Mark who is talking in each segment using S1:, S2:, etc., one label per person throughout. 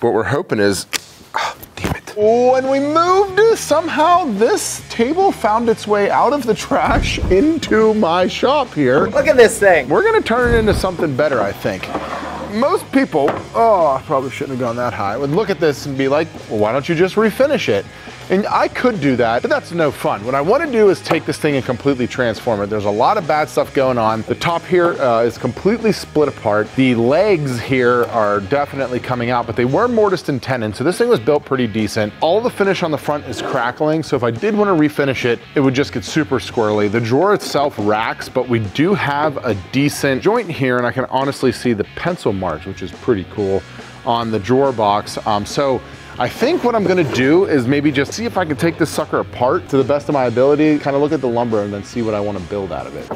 S1: What we're hoping is, oh, damn it. When we moved, somehow this table found its way out of the trash into my shop here.
S2: Look at this thing.
S1: We're gonna turn it into something better, I think. Most people, oh, I probably shouldn't have gone that high, would look at this and be like, well, why don't you just refinish it? And I could do that, but that's no fun. What I want to do is take this thing and completely transform it. There's a lot of bad stuff going on. The top here is completely split apart. The legs here are definitely coming out, but they were mortised and tenon, so this thing was built pretty decent. All the finish on the front is crackling, so if I did want to refinish it, it would just get super squirrely. The drawer itself racks, but we do have a decent joint here, and I can honestly see the pencil marks, which is pretty cool, on the drawer box. So I think what I'm gonna do is maybe just see if I can take this sucker apart to the best of my ability, kind of look at the lumber and then see what I want to build out of it.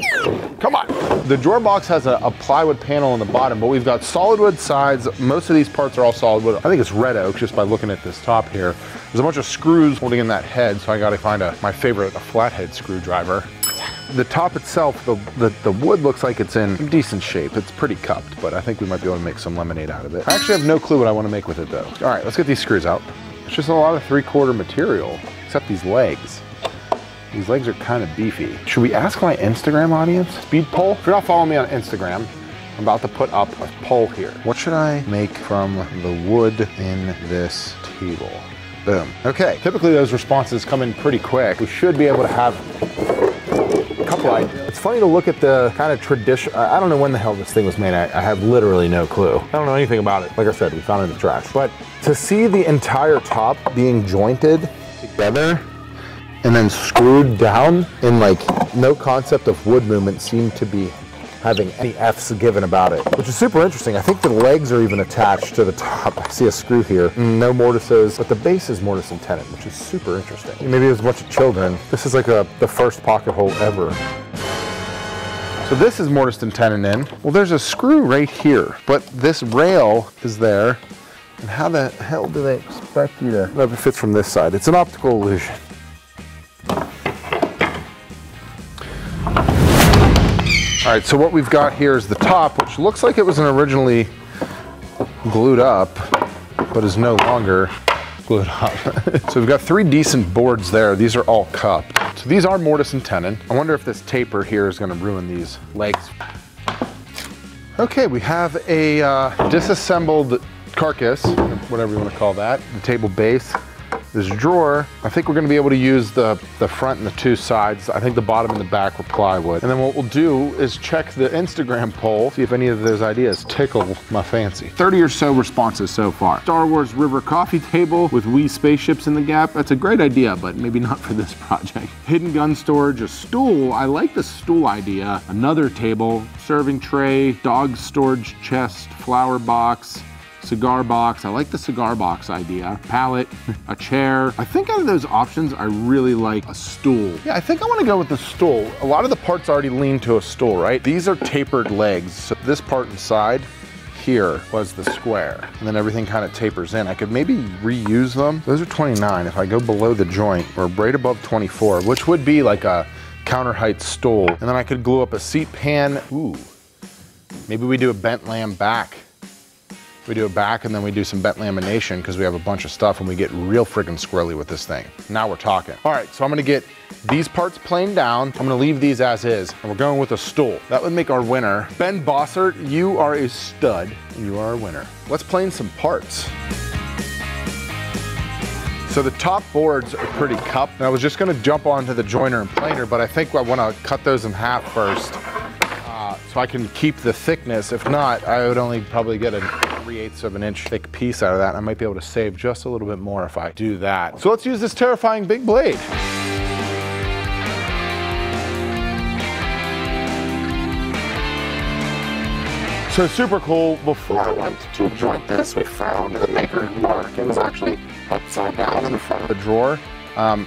S1: Come on. The drawer box has a plywood panel on the bottom, but we've got solid wood sides. Most of these parts are all solid wood. I think it's red oak just by looking at this top here. There's a bunch of screws holding in that head, so I gotta find my favorite, a flathead screwdriver. The top itself, the wood looks like it's in decent shape. It's pretty cupped, but I think we might be able to make some lemonade out of it. I actually have no clue what I want to make with it though. All right, let's get these screws out. It's just a lot of 3/4 material, except these legs. These legs are kind of beefy. Should we ask my Instagram audience? Speed poll? If you're not following me on Instagram, I'm about to put up a poll here. What should I make from the wood in this table? Boom. Okay, typically those responses come in pretty quick. We should be able to have a couple ideas. It's funny to look at the kind of tradition. I don't know when the hell this thing was made. I have literally no clue. I don't know anything about it. Like I said, we found it in the trash. But to see the entire top being jointed together and then screwed down in like no concept of wood movement seemed to be having any F's given about it, which is super interesting. I think the legs are even attached to the top. I see a screw here. No mortises, but the base is mortise and tenon, which is super interesting. Maybe there's a bunch of children. This is like the first pocket hole ever. So this is mortised and tenon in. Well, there's a screw right here, but this rail is there. And how the hell do they expect you to? I don't know if it fits from this side. It's an optical illusion. All right, so what we've got here is the top, which looks like it was originally glued up, but is no longer glued up. So we've got 3 decent boards there. These are all cupped. So these are mortise and tenon. I wonder if this taper here is gonna ruin these legs. Okay, we have a disassembled carcass, whatever you wanna call that, the table base. This drawer, I think we're gonna be able to use the front and the 2 sides. I think the bottom and the back were plywood. And then what we'll do is check the Instagram poll, see if any of those ideas tickle my fancy. 30 or so responses so far. Star Wars River coffee table with wee spaceships in the gap. That's a great idea, but maybe not for this project. Hidden gun storage, a stool. I like the stool idea. Another table, serving tray, dog storage chest, flower box, cigar box. I like the cigar box idea. Pallet, a chair. I think out of those options, I really like a stool. Yeah, I think I want to go with the stool. A lot of the parts already lean to a stool, right? These are tapered legs. So this part inside here was the square, and then everything kind of tapers in. I could maybe reuse them. Those are 29. If I go below the joint, or right above 24, which would be like a counter height stool, and then I could glue up a seat pan. Ooh, maybe we do a bent lamb back. We do a back and then we do some bent lamination because we have a bunch of stuff and we get real freaking squirrely with this thing. Now we're talking. All right, so I'm gonna get these parts planed down. I'm gonna leave these as is, and we're going with a stool. That would make our winner. Ben Bossert, you are a stud, and you are a winner. Let's plane some parts. So the top boards are pretty cupped, and I was just gonna jump onto the joiner and planer, but I think I wanna cut those in half first so I can keep the thickness. If not, I would only probably get a 3/8 of an inch thick piece out of that. I might be able to save just a little bit more if I do that. So let's use this terrifying big blade. So super cool. Before I went to joint this, we found the maker mark. It was actually upside down in the front of the drawer,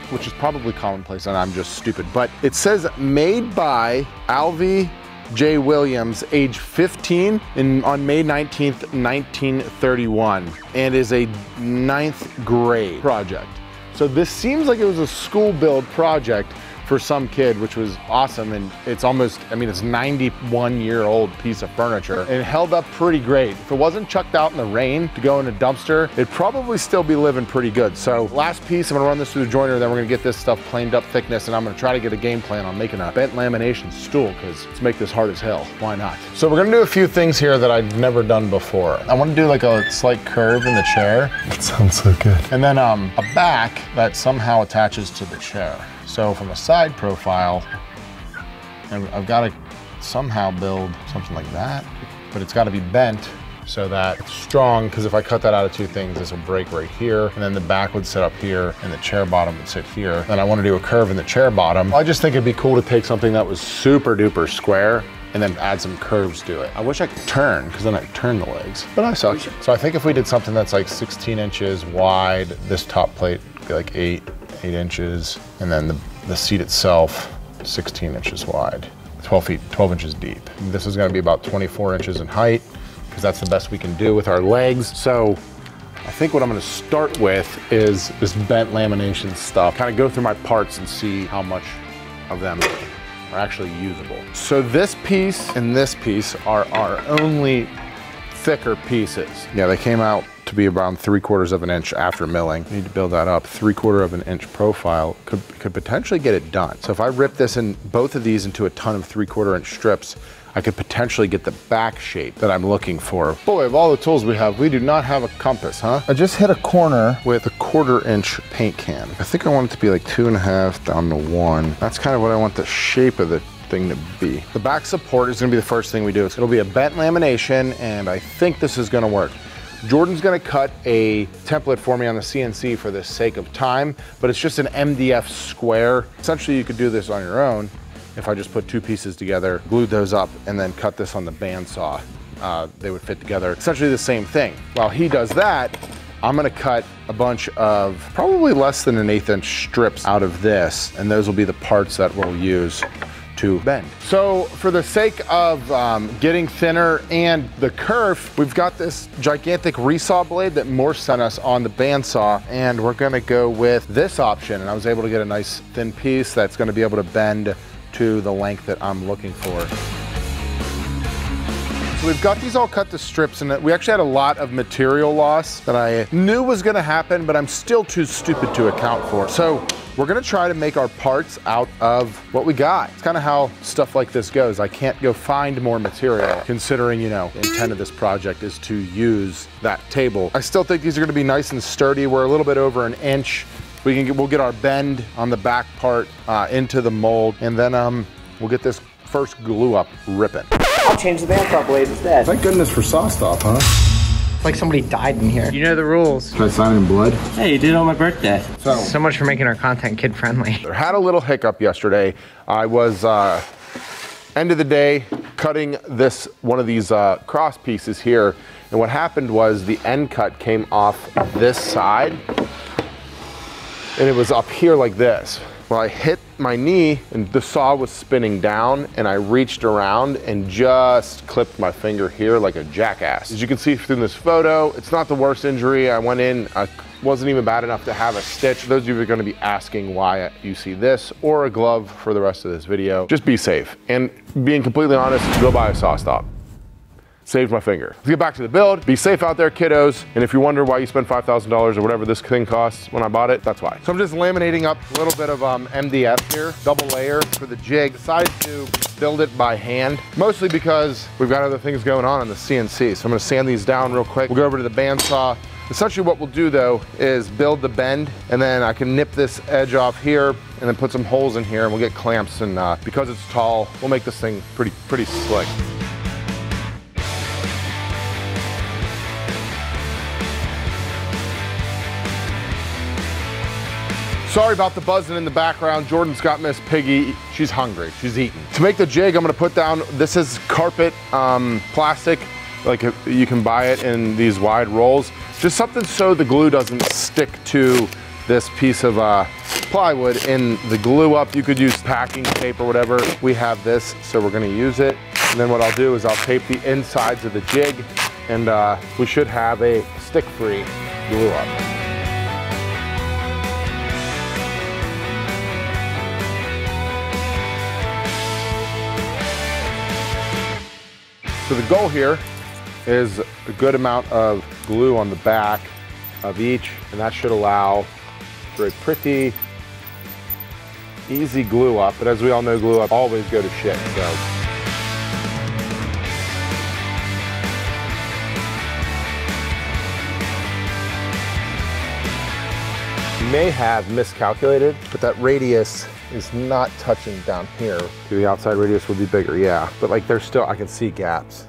S1: which is probably commonplace and I'm just stupid. But it says made by Alvy J. Williams, age 15, on May 19th, 1931, and is a 9th grade project. So this seems like it was a school build project for some kid, which was awesome. And it's almost, I mean, it's 91-year-old piece of furniture. And it held up pretty great. If it wasn't chucked out in the rain to go in a dumpster, it'd probably still be living pretty good. So last piece, I'm gonna run this through the joiner, then we're gonna get this stuff planed up thickness, and I'm gonna try to get a game plan on making a bent lamination stool, because let's make this hard as hell. Why not? So we're gonna do a few things here that I've never done before. I wanna do like a slight curve in the chair. That sounds so good. And then a back that somehow attaches to the chair. So from a side profile, I've got to somehow build something like that, but it's got to be bent so that it's strong, because if I cut that out of two things, this will break right here, and then the back would sit up here, and the chair bottom would sit here. And I want to do a curve in the chair bottom. I just think it'd be cool to take something that was super duper square and then add some curves to it. I wish I could turn, because then I could turn the legs, but I suck. So I think if we did something that's like 16 inches wide, this top plate would be like 8 inches, and then the seat itself 16 inches wide, 12 inches deep. This is going to be about 24 inches in height, because that's the best we can do with our legs. So I think what I'm going to start with is this bent lamination stuff. Kind of go through my parts and see how much of them are actually usable. So this piece and this piece are our only thicker pieces. Yeah, they came out to be around 3/4 of an inch after milling. We need to build that up. 3/4 of an inch profile could potentially get it done. So if I rip this in both of these into a ton of 3/4 inch strips, I could potentially get the back shape that I'm looking for. Boy, of all the tools we have, we do not have a compass, huh? I just hit a corner with a 1/4 inch paint can. I think I want it to be like 2.5 down to 1. That's kind of what I want the shape of the thing to be. The back support is gonna be the first thing we do. It'll be a bent lamination, and I think this is gonna work. Jordan's gonna cut a template for me on the CNC for the sake of time, but it's just an MDF square. Essentially, you could do this on your own if I just put two pieces together, glued those up, and then cut this on the bandsaw. They would fit together. Essentially the same thing. While he does that, I'm gonna cut a bunch of probably less than an 1/8 inch strips out of this, and those will be the parts that we'll use to bend. So for the sake of getting thinner and the kerf, we've got this gigantic resaw blade that Morse sent us on the bandsaw, and we're gonna go with this option. And I was able to get a nice thin piece that's gonna be able to bend to the length that I'm looking for. So we've got these all cut to strips, and we actually had a lot of material loss that I knew was gonna happen, but I'm still too stupid to account for. So we're gonna try to make our parts out of what we got. It's kind of how stuff like this goes. I can't go find more material, considering, you know, the intent of this project is to use that table. I still think these are gonna be nice and sturdy. We're a little bit over an inch. We'll get our bend on the back part into the mold, and then we'll get this first glue up ripping.
S2: I'll change the bandsaw blade instead.
S1: Thank goodness for saw stop, huh?
S2: It's like somebody died in here. You know the rules.
S1: Should I sign in blood?
S2: Hey, you did it on my birthday.
S1: So
S2: much for making our content kid friendly.
S1: I had a little hiccup yesterday. I was, end of the day, cutting one of these cross pieces here, and what happened was the end cut came off this side, and it was up here like this. Well, I hit my knee and the saw was spinning down, and I reached around and just clipped my finger here like a jackass. As you can see from this photo, it's not the worst injury. I went in, I wasn't even bad enough to have a stitch. Those of you who are gonna be asking why you see this or a glove for the rest of this video, just be safe. And being completely honest, go buy a saw stop. Saved my finger. Let's get back to the build. Be safe out there, kiddos. And if you wonder why you spent $5,000 or whatever this thing costs when I bought it, that's why. So I'm just laminating up a little bit of MDF here, double layer for the jig. Decided to build it by hand, mostly because we've got other things going on the CNC. So I'm gonna sand these down real quick. We'll go over to the bandsaw. Essentially what we'll do though is build the bend, and then I can nip this edge off here and then put some holes in here, and we'll get clamps, and because it's tall, we'll make this thing pretty slick. Sorry about the buzzing in the background. Jordan's got Miss Piggy. She's hungry, she's eating. To make the jig, I'm gonna put down, this is carpet plastic. Like you can buy it in these wide rolls. Just something so the glue doesn't stick to this piece of plywood in the glue up. You could use packing tape or whatever. We have this, so we're gonna use it. And then what I'll do is I'll tape the insides of the jig, and we should have a stick-free glue up. So the goal here is a good amount of glue on the back of each, and that should allow for a pretty easy glue up. But as we all know, glue up always go to shit, so. May have miscalculated, but that radius is not touching down here. The outside radius would be bigger, yeah. But like there's still, I can see gaps.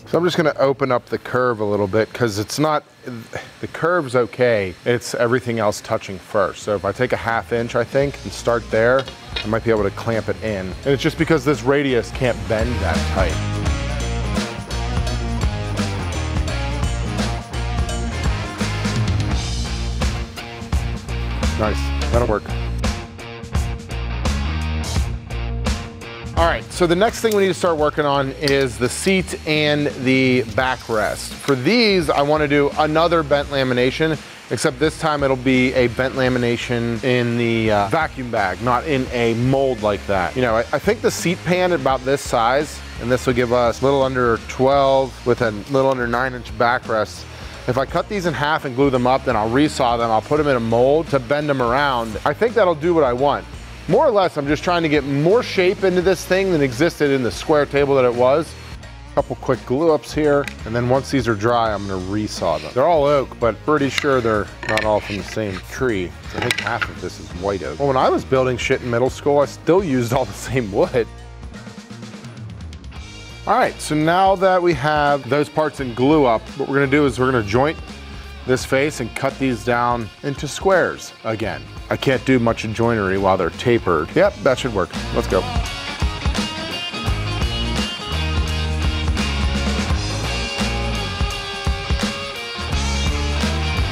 S1: So I'm just gonna open up the curve a little bit because it's not, the curve's okay. It's everything else touching first. So if I take a 1/2 inch, I think, and start there, I might be able to clamp it in. And it's just because this radius can't bend that tight. Nice, that'll work. All right, so the next thing we need to start working on is the seat and the backrest. For these, I want to do another bent lamination, except this time it'll be a bent lamination in the vacuum bag, not in a mold like that. You know, I think the seat pan about this size, and this will give us a little under 12 with a little under 9-inch backrest. If I cut these in half and glue them up, then I'll resaw them, I'll put them in a mold to bend them around. I think that'll do what I want. More or less, I'm just trying to get more shape into this thing than existed in the square table that it was. A couple quick glue ups here, and then once these are dry, I'm gonna resaw them. They're all oak, but pretty sure they're not all from the same tree. I think half of this is white oak. Well, when I was building shit in middle school, I still used all the same wood. All right, so now that we have those parts in glue up, what we're gonna do is we're gonna joint this face and cut these down into squares again. I can't do much joinery while they're tapered. Yep, that should work. Let's go.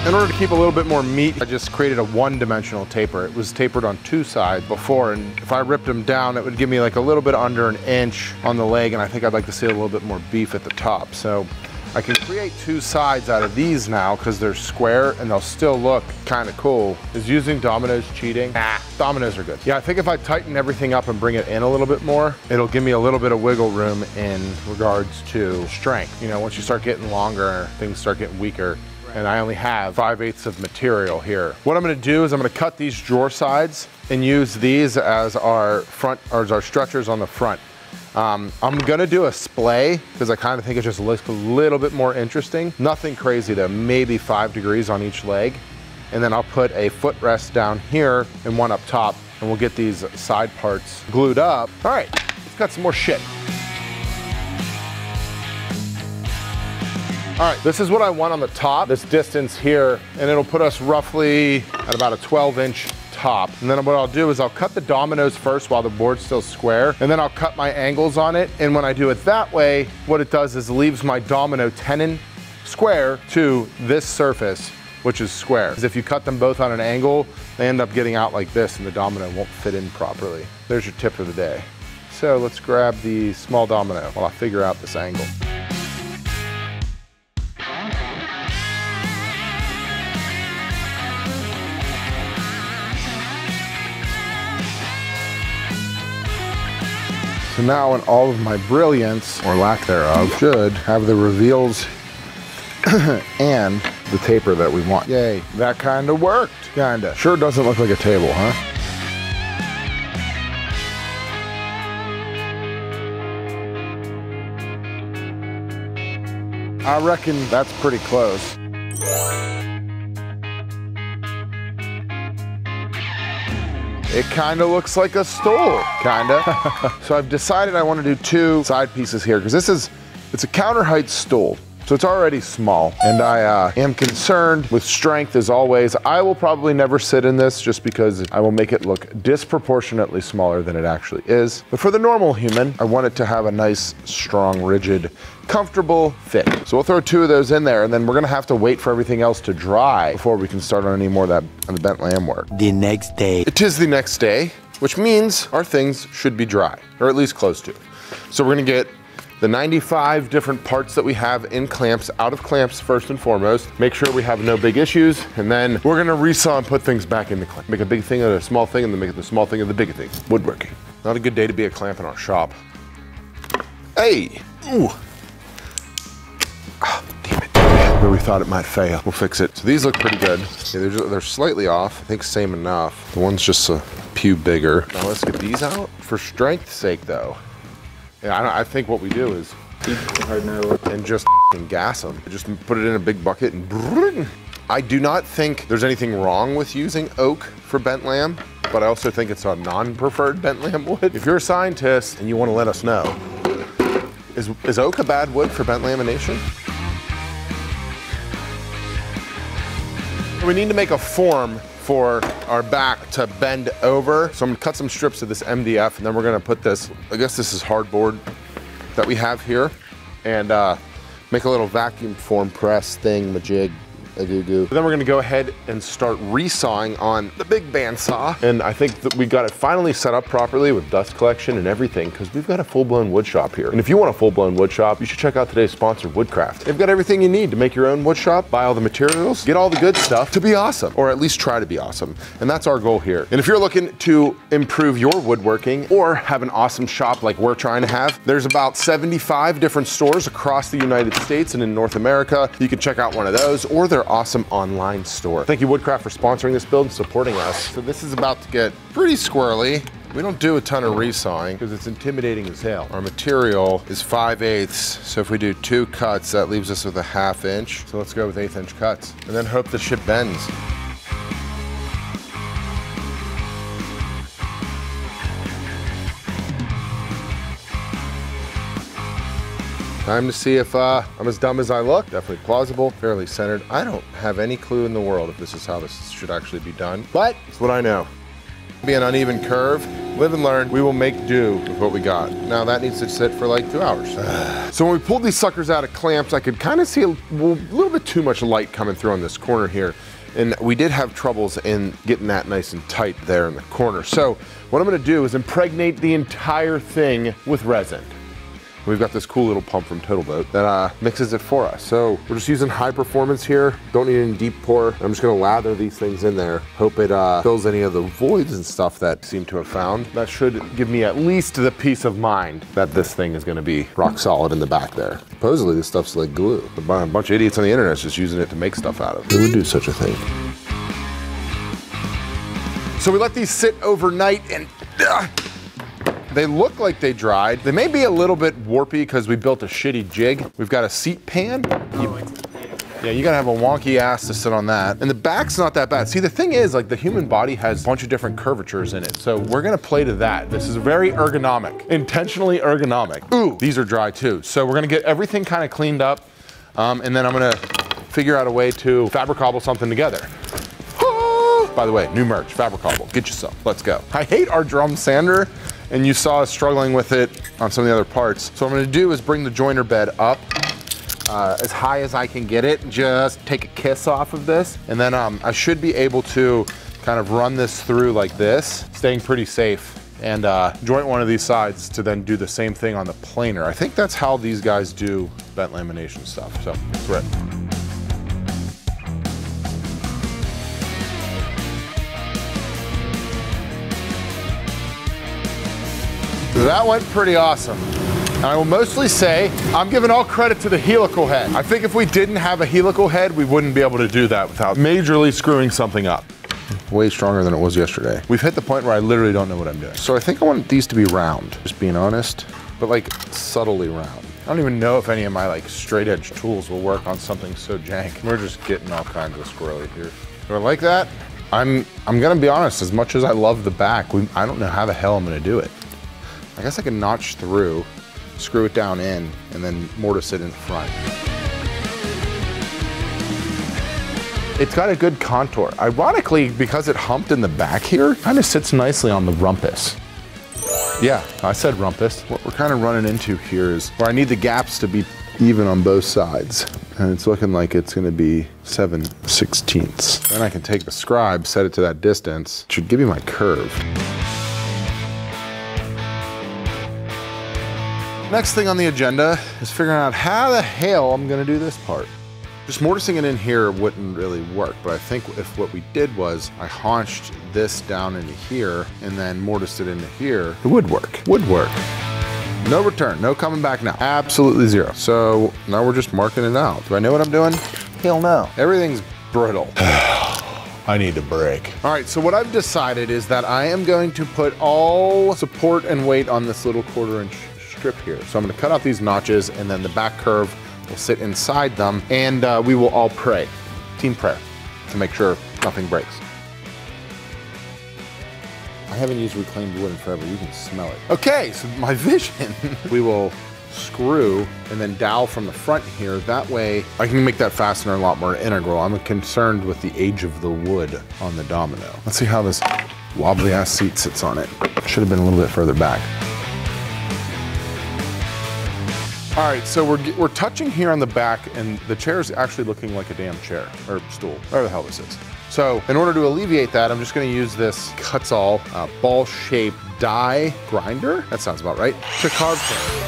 S1: In order to keep a little bit more meat, I just created a one-dimensional taper. It was tapered on 2 sides before, and if I ripped them down, it would give me like a little bit under 1 inch on the leg, and I think I'd like to see a little bit more beef at the top. So I can create 2 sides out of these now because they're square and they'll still look kind of cool. Is using dominoes cheating? Nah, dominoes are good. Yeah, I think if I tighten everything up and bring it in a little bit more, it'll give me a little bit of wiggle room in regards to strength. You know, once you start getting longer, things start getting weaker. And I only have 5/8 of material here. What I'm gonna do is I'm gonna cut these drawer sides and use these as our front, or as our stretchers on the front. I'm gonna do a splay because I kind of think it just looks a little bit more interesting. Nothing crazy though, maybe 5 degrees on each leg. And then I'll put a footrest down here and one up top, and we'll get these side parts glued up. All right, let's cut some more shit. All right, this is what I want on the top, this distance here, and it'll put us roughly at about a 12-inch top. And then what I'll do is I'll cut the dominoes first while the board's still square, and then I'll cut my angles on it. And when I do it that way, what it does is leaves my domino tenon square to this surface, which is square. Because if you cut them both on an angle, they end up getting out like this and the domino won't fit in properly. There's your tip for the day. So let's grab the small domino while I figure out this angle. So now in all of my brilliance, or lack thereof, should have the reveals and the taper that we want. Yay, that kind of worked, kinda. Sure doesn't look like a table, huh? I reckon that's pretty close. It kind of looks like a stool, kinda. So I've decided I want to do 2 side pieces here because it's a counter height stool. So it's already small, and I am concerned with strength as always. I will probably never sit in this just because I will make it look disproportionately smaller than it actually is. But for the normal human, I want it to have a nice, strong, rigid, comfortable fit. So we'll throw 2 of those in there, and then we're gonna have to wait for everything else to dry before we can start on any more of that the bent lamb work.
S3: The next day.
S1: It is the next day, which means our things should be dry, or at least close to. So we're gonna get the 95 different parts that we have in clamps, out of clamps first and foremost. Make sure we have no big issues, and then we're gonna resaw and put things back into clamp. Make a big thing of a small thing, and then make the small thing of the big thing. Woodworking. Not a good day to be a clamp in our shop. Hey, ooh, where we thought it might fail. We'll fix it. So these look pretty good. Yeah, they're slightly off. I think same enough. The one's just a pew bigger. Now let's get these out. For strength's sake though, yeah, I think what we do is and just gas them. Just put it in a big bucket and I do not think there's anything wrong with using oak for bent lamb, but I also think it's a non-preferred bent lamb wood. If you're a scientist and you want to let us know, is oak a bad wood for bent lamination? We need to make a form for our back to bend over. So I'm gonna cut some strips of this MDF and then we're gonna put this, I guess this is hardboard that we have here, and make a little vacuum form press thing, majig, a goo-goo. Then we're gonna go ahead and start resawing on the big bandsaw. And I think that we got it finally set up properly with dust collection and everything, because we've got a full-blown wood shop here. And if you want a full-blown wood shop, you should check out today's sponsor, Woodcraft. They've got everything you need to make your own wood shop, buy all the materials, get all the good stuff to be awesome, or at least try to be awesome. And that's our goal here. And if you're looking to improve your woodworking or have an awesome shop like we're trying to have, there's about 75 different stores across the United States and in North America. You can check out one of those or their awesome online store. Thank you, Woodcraft, for sponsoring this build and supporting us. So this is about to get pretty squirrely. We don't do a ton of resawing because it's intimidating as hell. Our material is 5/8, so if we do 2 cuts, that leaves us with a 1/2 inch. So let's go with 1/8 inch cuts and then hope the shit bends. Time to see if I'm as dumb as I look. Definitely plausible, fairly centered. I don't have any clue in the world if this is how this should actually be done, but it's what I know. Be an uneven curve, live and learn. We will make do with what we got. Now that needs to sit for like 2 hours. So when we pulled these suckers out of clamps, I could kind of see a little bit too much light coming through on this corner here. And we did have troubles in getting that nice and tight there in the corner. So what I'm gonna do is impregnate the entire thing with resin. We've got this cool little pump from Total Boat that mixes it for us. So we're just using high performance here. Don't need any deep pour. I'm just gonna lather these things in there. Hope it fills any of the voids and stuff that seem to have found. That should give me at least the peace of mind that this thing is gonna be rock solid in the back there. Supposedly this stuff's like glue. A bunch of idiots on the internet just using it to make stuff out of. Who would do such a thing? So we let these sit overnight and they look like they dried. They may be a little bit warpy because we built a shitty jig. We've got a seat pan. Yeah, you gotta have a wonky ass to sit on that. And the back's not that bad. See, the thing is, like, the human body has a bunch of different curvatures in it. So we're gonna play to that. This is very ergonomic, intentionally ergonomic. Ooh, these are dry too. So we're gonna get everything kind of cleaned up. And then I'm gonna figure out a way to fabric-cobble something together. By the way, new merch, fabric-cobble, get you some, let's go. I hate our drum sander, and you saw us struggling with it on some of the other parts. So what I'm gonna do is bring the joiner bed up as high as I can get it, just take a kiss off of this, and then I should be able to kind of run this through like this, staying pretty safe, and joint one of these sides to then do the same thing on the planer. I think that's how these guys do bent lamination stuff, so that's right. That went pretty awesome. And I will mostly say, I'm giving all credit to the helical head. I think if we didn't have a helical head, we wouldn't be able to do that without majorly screwing something up. Way stronger than it was yesterday. We've hit the point where I literally don't know what I'm doing. So I think I want these to be round, just being honest, but like subtly round. I don't even know if any of my like straight edge tools will work on something so jank. We're just getting all kinds of squirrely here. Do I like that? I'm gonna be honest, as much as I love the back, I don't know how the hell I'm gonna do it. I guess I can notch through, screw it down in, and then mortise it in front. It's got a good contour. Ironically, because it humped in the back here, it kind of sits nicely on the rumpus. Yeah, I said rumpus. What we're kind of running into here is where I need the gaps to be even on both sides. And it's looking like it's gonna be 7/16. Then I can take the scribe, set it to that distance. It should give me my curve. Next thing on the agenda is figuring out how the hell I'm gonna do this part. Just mortising it in here wouldn't really work, but I think if what we did was I haunched this down into here and then mortised it into here, it would work. Would work. No return, no coming back now. Absolutely zero. So now we're just marking it out. Do I know what I'm doing? Hell no. Everything's brittle. I need a break. All right, so what I've decided is that I am going to put all support and weight on this little 1/4 inch strip here. So I'm gonna cut out these notches and then the back curve will sit inside them and we will all pray, team prayer, to make sure nothing breaks. I haven't used reclaimed wood in forever, you can smell it. Okay, so my vision, we will screw and then dowel from the front here. That way I can make that fastener a lot more integral. I'm concerned with the age of the wood on the domino. Let's see how this wobbly ass seat sits on it. Should have been a little bit further back. All right, so we're touching here on the back and the chair is actually looking like a damn chair or stool, whatever the hell this is. So in order to alleviate that, I'm just gonna use this Cuts-All ball-shaped die grinder. That sounds about right. To carve things.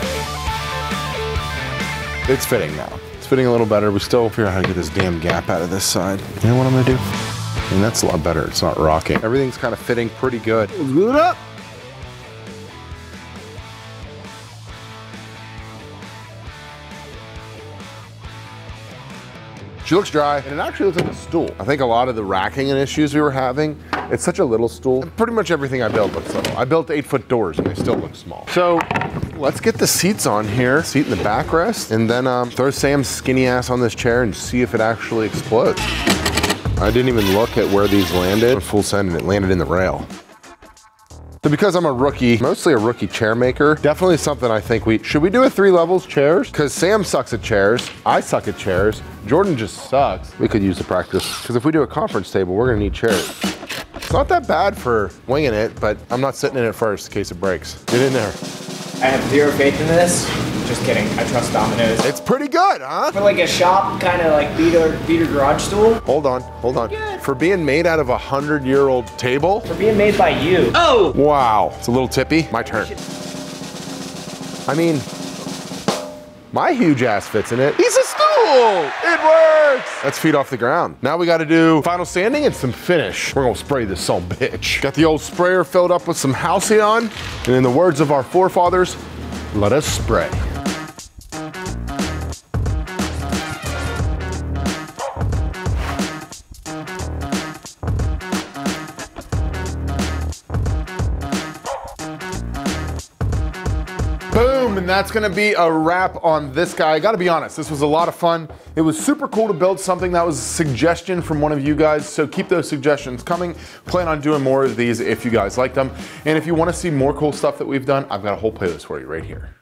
S1: It's fitting now. It's fitting a little better. We still figure out how to get this damn gap out of this side. You know what I'm gonna do? And that's a lot better. It's not rocking. Everything's kind of fitting pretty good. Let's glue it up. She looks dry, and it actually looks like a stool. I think a lot of the racking and issues we were having, it's such a little stool. And pretty much everything I built looks little. I built 8-foot doors, and they still look small. So let's get the seats on here, seat in the backrest, and then throw Sam's skinny ass on this chair and see if it actually explodes. I didn't even look at where these landed. Full send, and it landed in the rail. So because I'm a rookie, mostly a rookie chair maker, definitely something I think should we do a 3 levels chairs? Because Sam sucks at chairs, I suck at chairs, Jordan just sucks. We could use the practice, because if we do a conference table, we're gonna need chairs. It's not that bad for winging it, but I'm not sitting in it first in case it breaks. Get in there.
S2: I have zero faith in this. Just kidding, I trust Domino's.
S1: It's pretty good, huh?
S2: For like a shop, kind of like beater garage stool.
S1: Hold on.
S2: Good.
S1: For being made out of a 100-year-old table.
S2: For being made by you.
S1: Oh! Wow, it's a little tippy. My turn. I mean, my huge ass fits in it. He's a stool! It works! That's feet off the ground. Now we gotta do final sanding and some finish. We're gonna spray this son of a bitch. Got the old sprayer filled up with some Halcyon, and in the words of our forefathers, let us spray. Boom, and that's gonna be a wrap on this guy. I gotta be honest, this was a lot of fun. It was super cool to build something that was a suggestion from one of you guys, so keep those suggestions coming. Plan on doing more of these if you guys like them. And if you wanna see more cool stuff that we've done, I've got a whole playlist for you right here.